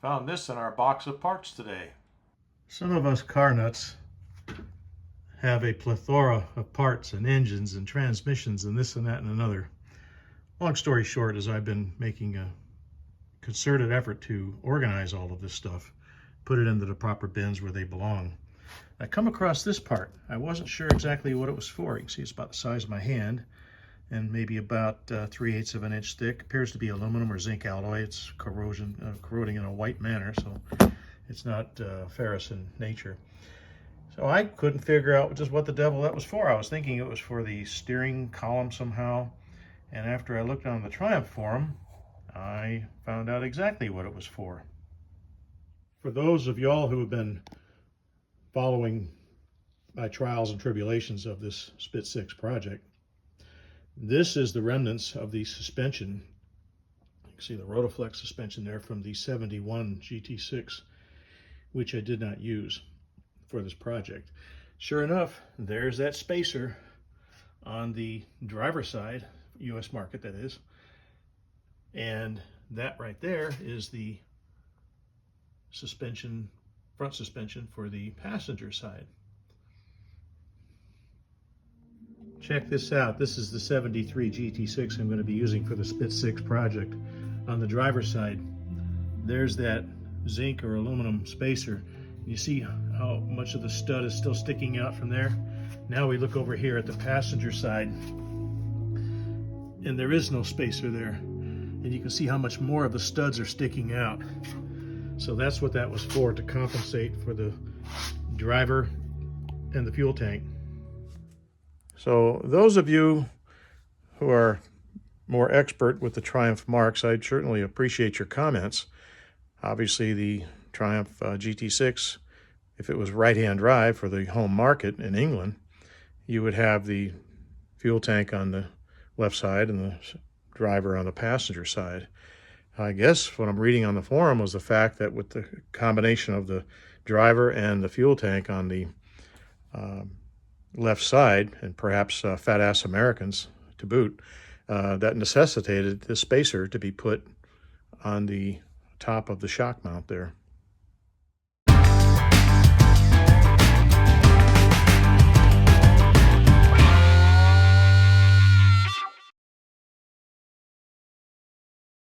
Found this in our box of parts today. Some of us car nuts have a plethora of parts and engines and transmissions and this and that and another. Long story short is I've been making a concerted effort to organize all of this stuff, put it into the proper bins where they belong. I come across this part. I wasn't sure exactly what it was for. You can see it's about the size of my hand and maybe about 3/8 of an inch thick. Appears to be aluminum or zinc alloy. It's corroding in a white manner, so it's not ferrous in nature. So I couldn't figure out just what the devil that was for. I was thinking it was for the steering column somehow, and after I looked on the Triumph forum, I found out exactly what it was for. For those of y'all who have been following my trials and tribulations of this Spit 6 project, this is the remnants of the suspension. You can see the Rotoflex suspension there from the 71 GT6, which I did not use for this project. Sure enough, there's that spacer on the driver's side, US market that is, and that right there is the suspension, front suspension for the passenger side. Check this out. This is the 73 GT6 I'm going to be using for the Spit 6 project. On the driver's side, there's that zinc or aluminum spacer. You see how much of the stud is still sticking out from there? Now we look over here at the passenger side, and there is no spacer there. And you can see how much more of the studs are sticking out. So that's what that was for, to compensate for the driver and the fuel tank. So those of you who are more expert with the Triumph marks, I'd certainly appreciate your comments. Obviously the Triumph GT6, if it was right-hand drive for the home market in England, you would have the fuel tank on the left side and the driver on the passenger side. I guess what I'm reading on the forum was the fact that with the combination of the driver and the fuel tank on the left side, and perhaps fat-ass Americans to boot, that necessitated the spacer to be put on the top of the shock mount there.